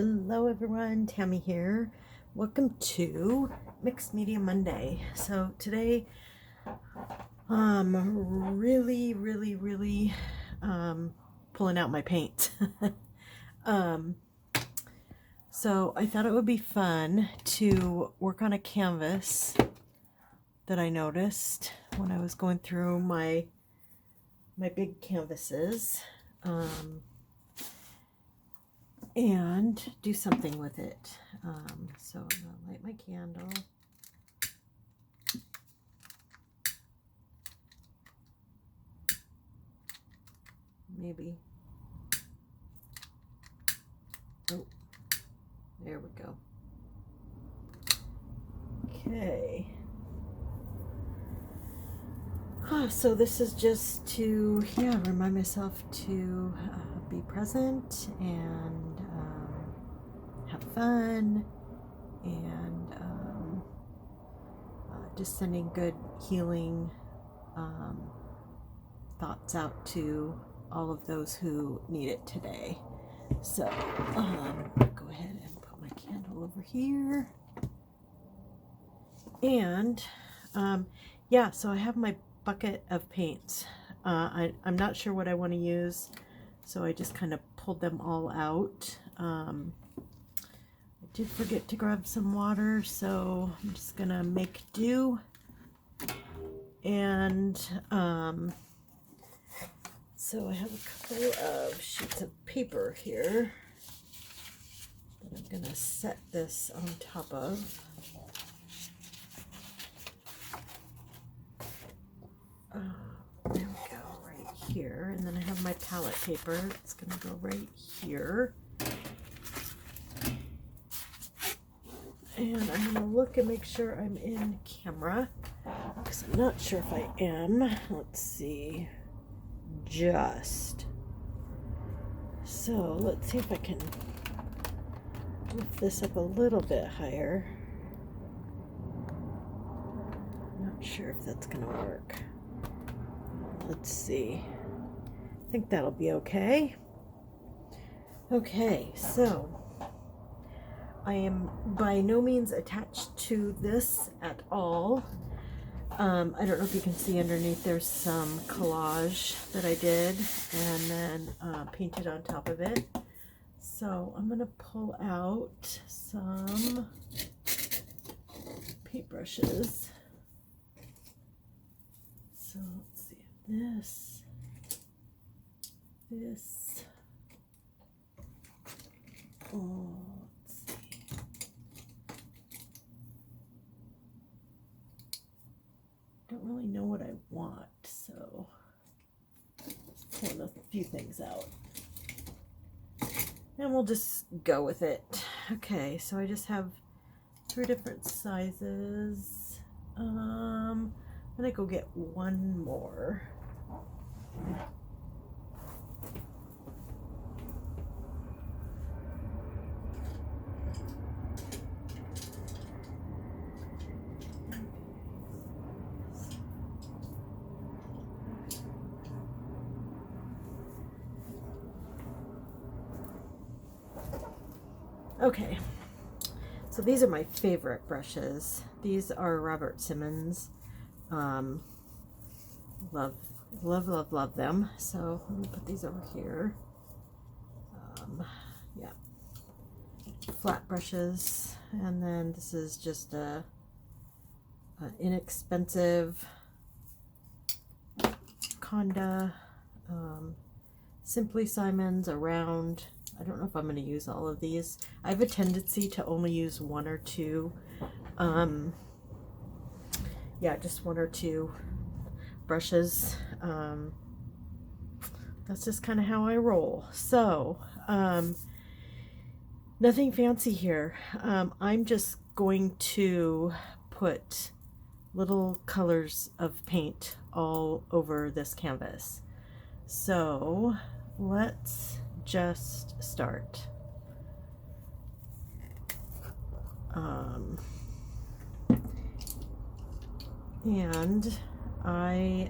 Hello everyone, Tammy here. Welcome to Mixed Media Monday. So today really pulling out my paint. um so I thought it would be fun to work on a canvas that I noticed when I was going through my big canvases. And do something with it. So I'm going to light my candle. Maybe. Oh, there we go. Okay. So this is just to, remind myself to be present and have fun, and just sending good healing thoughts out to all of those who need it today. So go ahead and put my candle over here. And so I have my bucket of paints. I'm not sure what I want to use, so I just kind of pulled them all out. I did forget to grab some water, so I'm just gonna make do. And so I have a couple of sheets of paper here that I'm gonna set this on top of. There we go, right here. And then I have my palette paper. It's going to go right here. And I'm going to look and make sure I'm in camera, because I'm not sure if I am. Let's see. Just. So let's see if I can lift this up a little bit higher. Not sure if that's going to work. Let's see. I think that'll be okay. Okay, so I am by no means attached to this at all. I don't know if you can see underneath, there's some collage that I did and then painted on top of it. So I'm going to pull out some paintbrushes. So let's see, this, oh, let's see. Don't really know what I want, so pulling a few things out. And we'll just go with it. Okay, so I just have 3 different sizes. I'm gonna go get one more. Okay, so these are my favorite brushes. These are Robert Simmons. Love them. So let me put these over here. Yeah, flat brushes, and then this is just a inexpensive Conda Simply Simons around. I don't know if I'm going to use all of these. I have a tendency to only use 1 or 2. Yeah, just 1 or 2 brushes. That's just kind of how I roll. So, nothing fancy here. I'm just going to put little colors of paint all over this canvas. So, let's just start. And I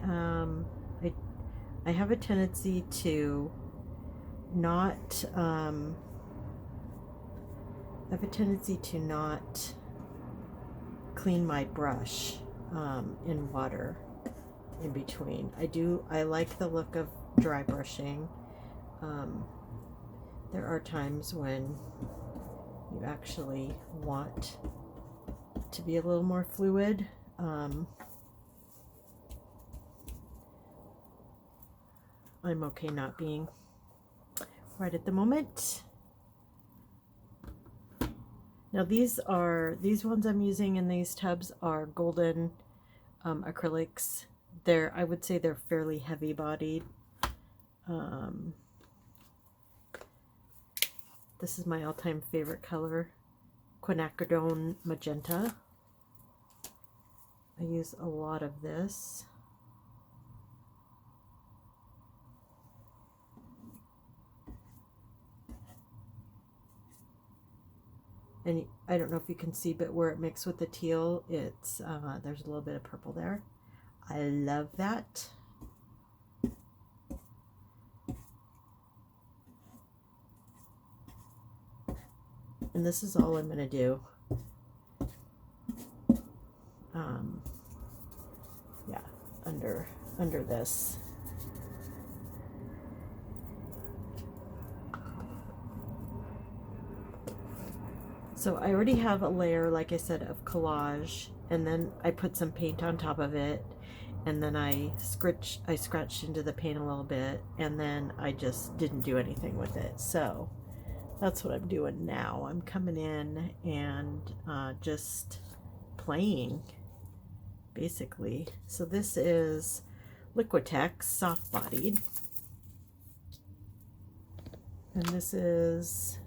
have a tendency to not I have a tendency to not clean my brush in water in between. I like the look of dry brushing. There are times when you actually want to be a little more fluid. I'm okay not being right at the moment. Now these ones I'm using in these tubs are golden acrylics. I would say they're fairly heavy bodied. This is my all-time favorite color, quinacridone magenta. I use a lot of this. And I don't know if you can see, but where it mixed with the teal, it's there's a little bit of purple there. I love that. And this is all I'm going to do. Yeah, under this. So I already have a layer, like I said, of collage, and then I put some paint on top of it, and then I scratched into the paint a little bit, and then I just didn't do anything with it. So that's what I'm doing now. I'm coming in and just playing, basically. So this is Liquitex soft bodied, and this is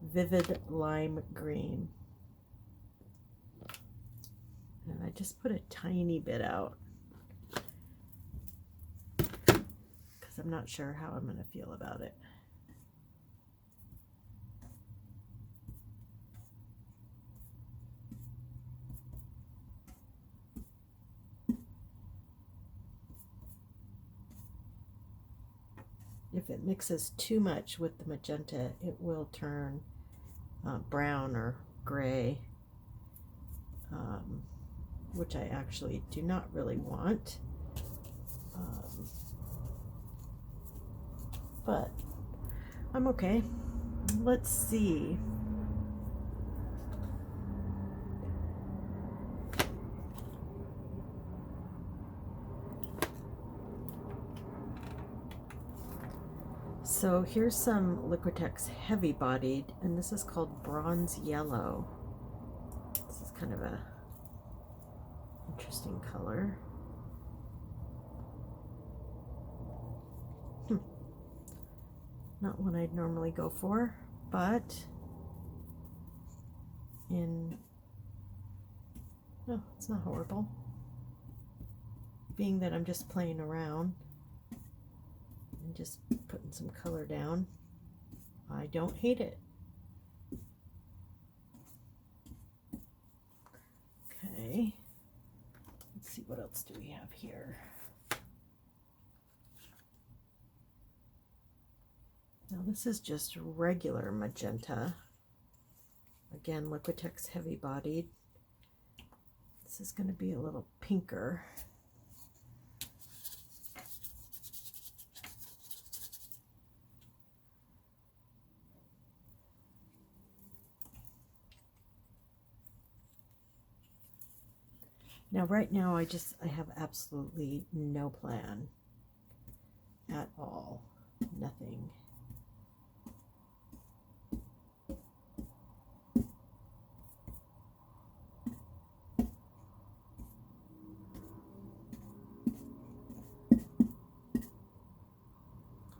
Vivid Lime Green, and I just put a tiny bit out because I'm not sure how I'm going to feel about it. If it mixes too much with the magenta, it will turn brown or gray, which I actually do not really want. But I'm okay. Let's see. So here's some Liquitex heavy bodied, and this is called Bronze Yellow. This is kind of a interesting color. Not one I'd normally go for, but no, it's not horrible. Being that I'm just playing around and just putting some color down, I don't hate it. Okay, let's see, what else do we have here? Now this is just regular magenta. Again, Liquitex heavy bodied. This is going to be a little pinker. Now right now I have absolutely no plan at all. Nothing.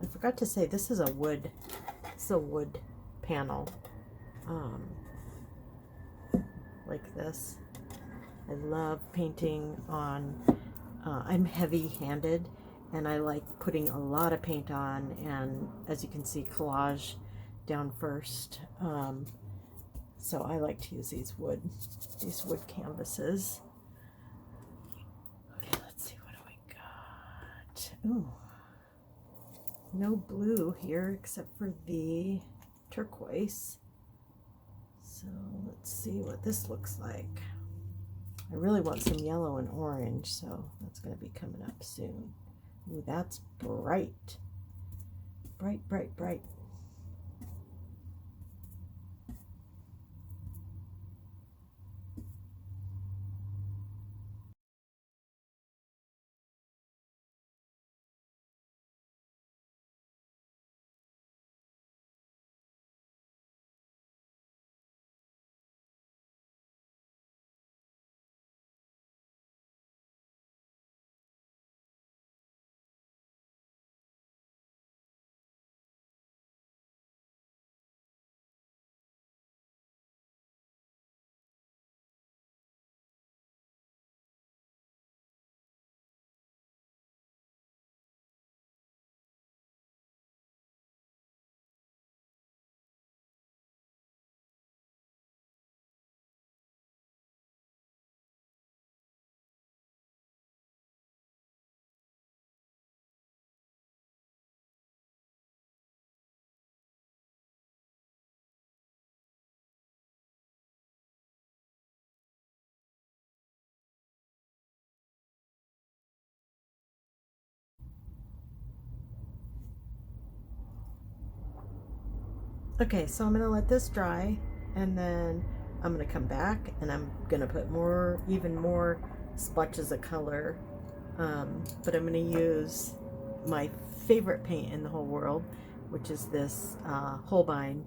I forgot to say, this is a wood panel, like this. I love painting on, I'm heavy-handed, and I like putting a lot of paint on, and as you can see, collage down first. So I like to use these wood canvases. Okay, let's see, what do we got? Ooh, no blue here except for the turquoise. So let's see what this looks like. I really want some yellow and orange, so that's going to be coming up soon. Ooh, that's bright. Bright, bright, bright. Okay, so I'm going to let this dry, and then I'm going to come back and I'm going to put even more splotches of color. But I'm going to use my favorite paint in the whole world, which is this Holbein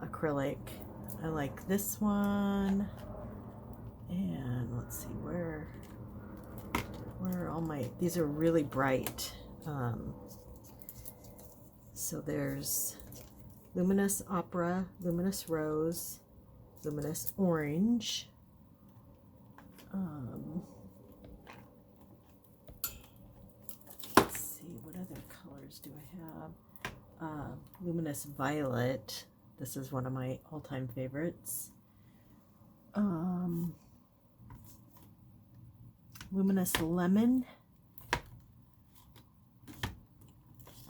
acrylic. I like this one. And let's see, where are all my, these are really bright. So there's Luminous Opera, Luminous Rose, Luminous Orange. Let's see, what other colors do I have? Luminous Violet. This is one of my all-time favorites. Luminous Lemon.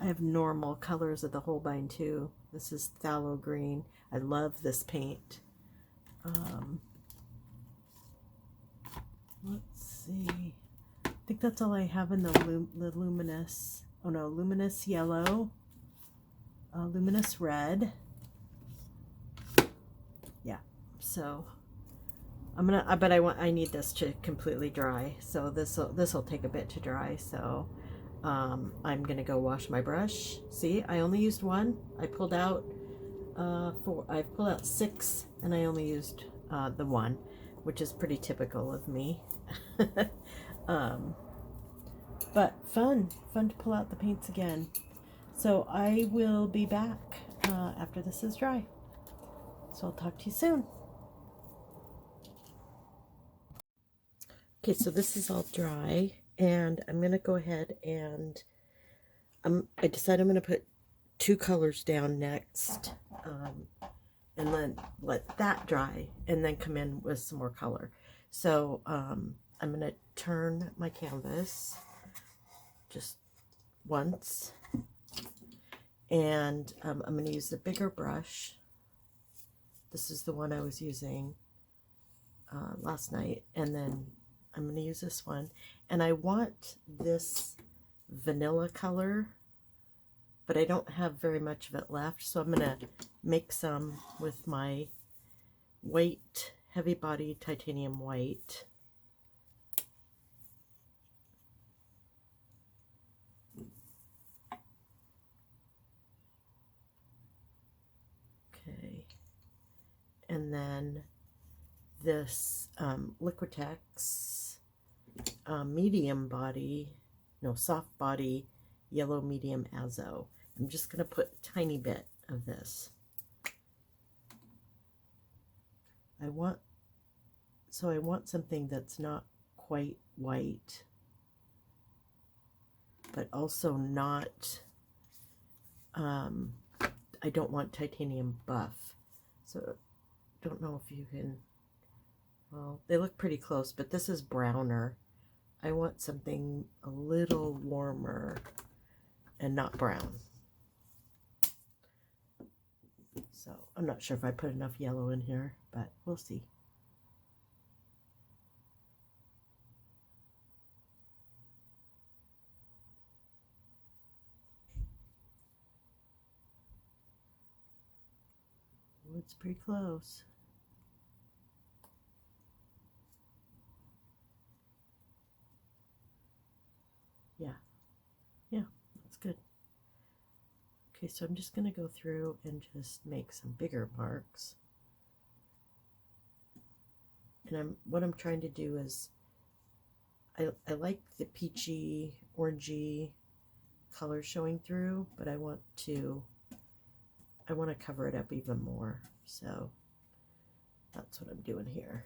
I have normal colors of the Holbein too. This is Phthalo Green. I love this paint. Let's see. I think that's all I have in the Luminous. Oh no, Luminous Yellow. Luminous Red. Yeah. So I'm gonna. I need this to completely dry. So this will take a bit to dry. So. I'm gonna go wash my brush. See, I only used one. I pulled out I pulled out 6, and I only used the one, which is pretty typical of me. But fun to pull out the paints again. So I will be back after this is dry. So I'll talk to you soon. Okay, so this is all dry. And I'm going to go ahead and I decided I'm going to put 2 colors down next, and then let that dry and then come in with some more color. So I'm going to turn my canvas just once, and I'm going to use the bigger brush. This is the one I was using last night, and then I'm going to use this one, and I want this vanilla color, but I don't have very much of it left, so I'm going to make some with my white, heavy body titanium white. Okay, and then this Liquitex medium body, no, soft body yellow medium azo. I'm just going to put a tiny bit of this. I want something that's not quite white, but also not, I don't want titanium buff. So don't know if you can, well, they look pretty close, but this is browner. I want something a little warmer and not brown. So I'm not sure if I put enough yellow in here, but we'll see. Oh, it's pretty close. Yeah, yeah, that's good. Okay, so I'm just going to go through and just make some bigger marks. And what I'm trying to do is, I like the peachy, orangey color showing through, but I want to cover it up even more. So that's what I'm doing here.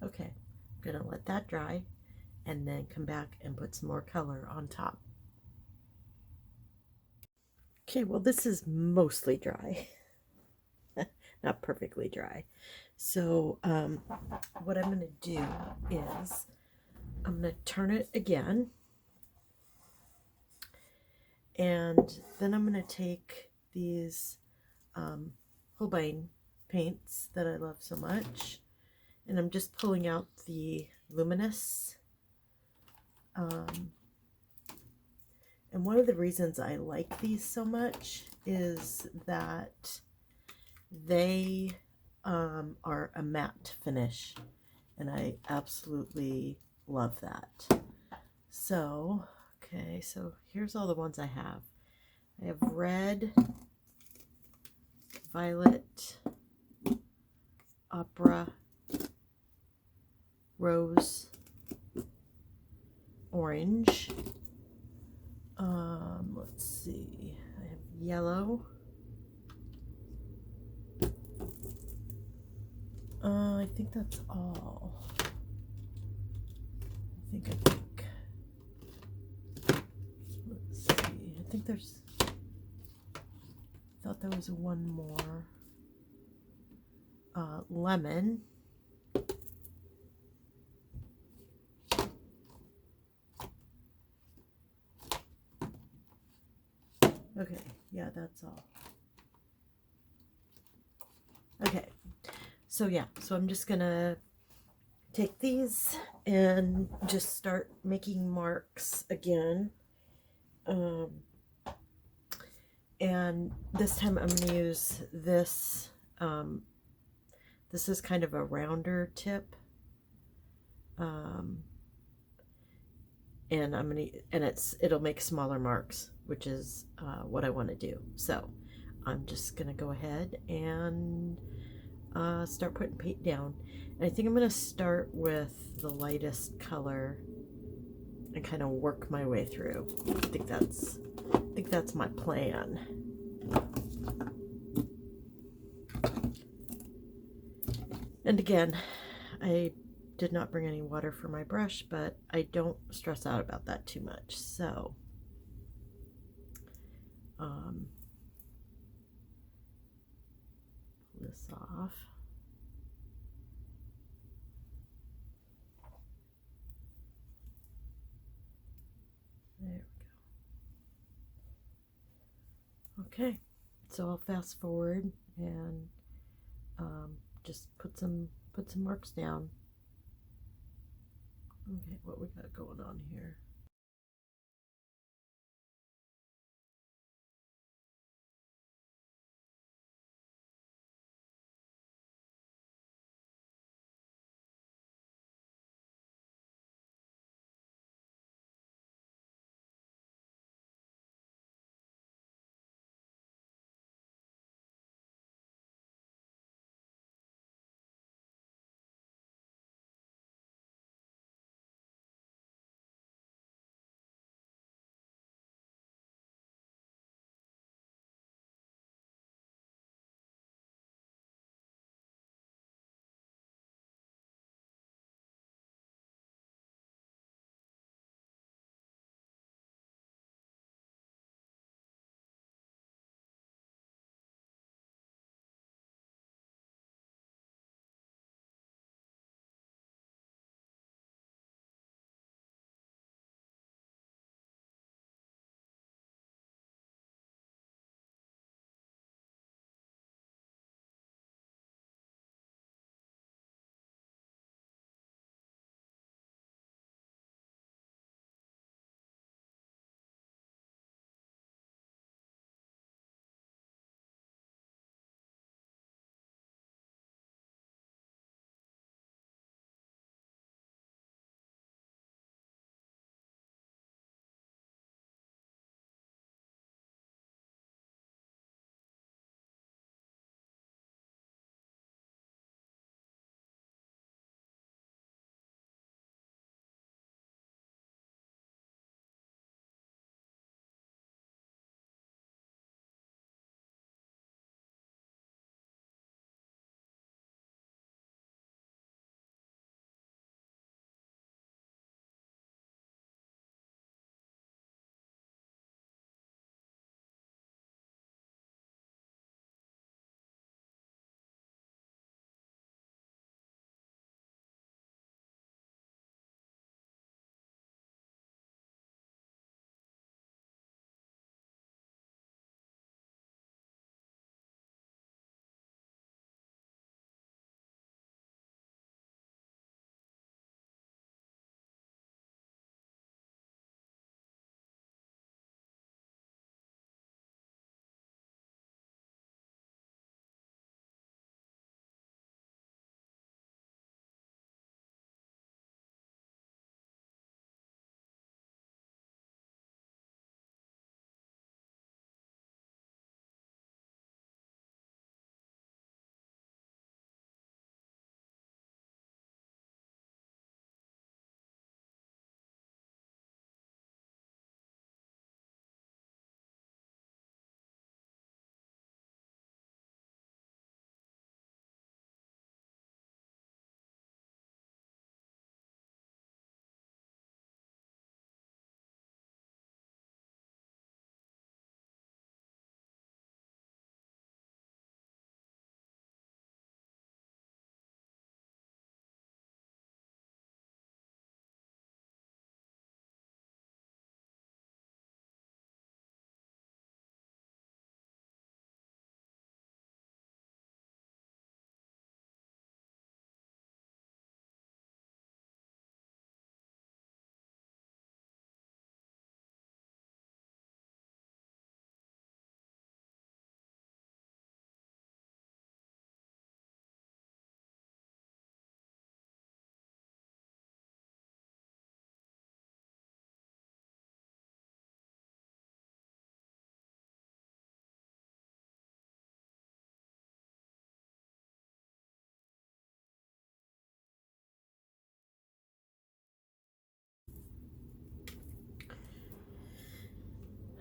Okay, I'm gonna let that dry and then come back and put some more color on top. Okay, well, this is mostly dry, not perfectly dry. So what I'm going to do is I'm going to turn it again, and then I'm going to take these Holbein paints that I love so much, and I'm just pulling out the luminous. And one of the reasons I like these so much is that they are a matte finish, and I absolutely love that. So, okay, so here's all the ones I have. I have red, violet, opera, rose, orange. Let's see. I have yellow. I think that's all. I think. Let's see. I think there's. I thought there was one more. Lemon. Okay, yeah, that's all. Okay, so yeah, so I'm just gonna take these and just start making marks again. And this time I'm gonna use this. This is kind of a rounder tip. And it'll make smaller marks, which is what I want to do. So I'm just gonna go ahead and start putting paint down. And I think I'm gonna start with the lightest color and kind of work my way through. I think that's my plan. And again, I did not bring any water for my brush, but I don't stress out about that too much. So pull this off. There we go. Okay, so I'll fast forward and just put some marks down. Okay, what we got going on here?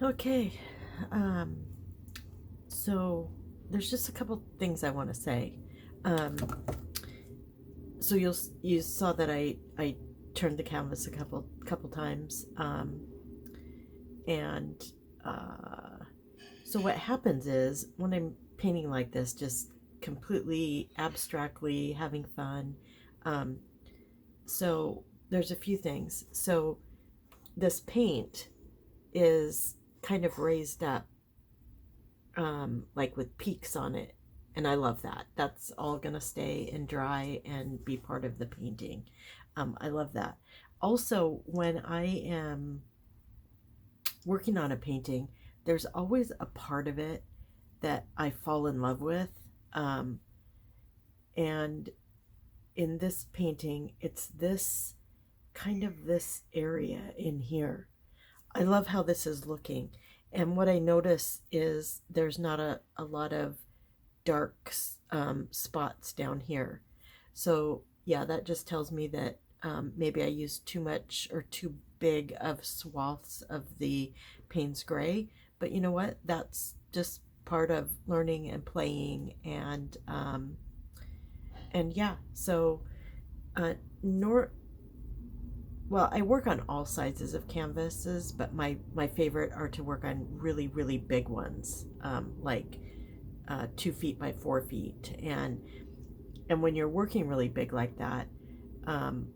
Okay, um, so there's just a couple things I want to say. Um, so you saw that I turned the canvas a couple times, and uh, so what happens is when I'm painting like this, just completely abstractly having fun. Um, so there's a few things. So this paint is kind of raised up, like with peaks on it. And I love that. That's all going to stay and dry and be part of the painting. I love that. Also, when I am working on a painting, there's always a part of it that I fall in love with. Um, and in this painting, it's this kind of this area in here. I love how this is looking. And what I notice is there's not a lot of dark spots down here. So yeah, that just tells me that maybe I used too much or too big of swaths of the Payne's Gray. But you know what? That's just part of learning and playing, and yeah. So uh, nor well, I work on all sizes of canvases, but my favorite are to work on really big ones, like 2 feet by 4 feet, and when you're working really big like that, um,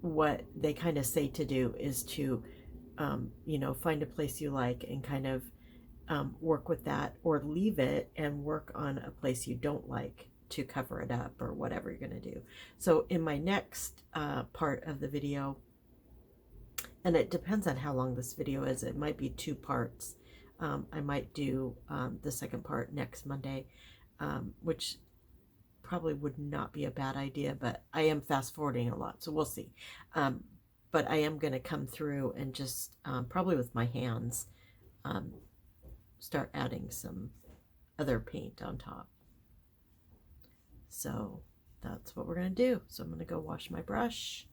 what they kind of say to do is to find a place you like and kind of work with that, or leave it and work on a place you don't like to cover it up or whatever you're going to do. So in my next part of the video, and it depends on how long this video is, it might be 2 parts. I might do the second part next Monday, which probably would not be a bad idea, but I am fast forwarding a lot, so we'll see. But I am going to come through and just probably with my hands um, start adding some other paint on top. So that's what we're going to do. So I'm going to go wash my brush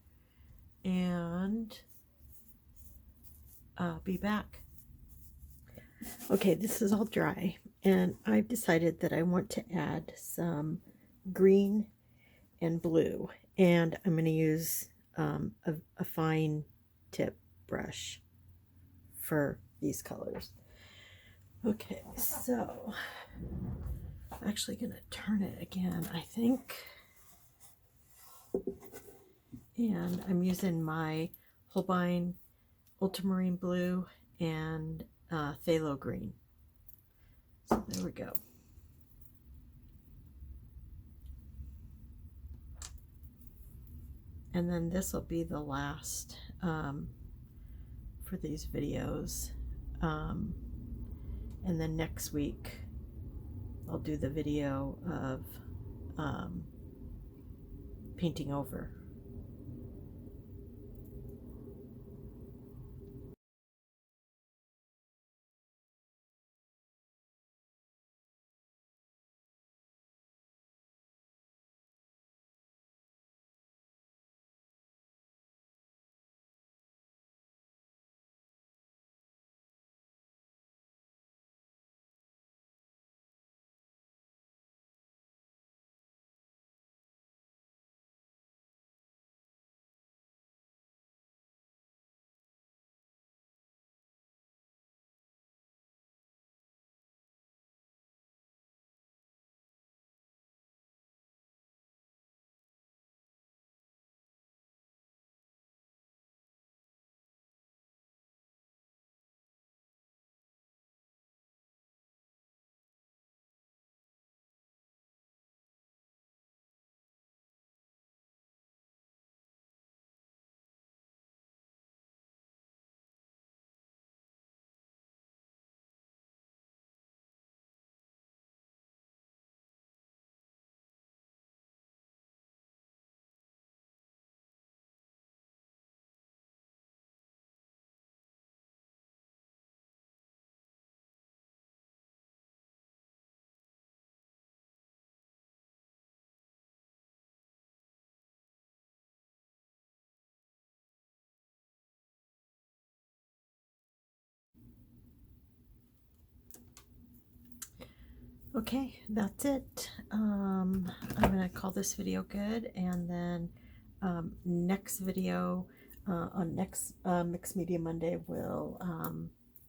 and be back. Okay, this is all dry, and I've decided that I want to add some green and blue, and I'm going to use a fine tip brush for these colors. Okay, so I'm actually going to turn it again, I think, and I'm using my Holbein Ultramarine Blue and Phthalo Green. So there we go. And then this will be the last for these videos. And then next week I'll do the video of painting over. Okay, that's it. I'm gonna call this video good, and then next video on next Mixed Media Monday, we'll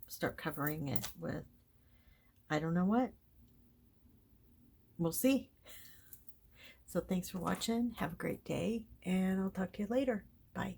start covering it with, I don't know what. We'll see. So thanks for watching. Have a great day, and I'll talk to you later. Bye.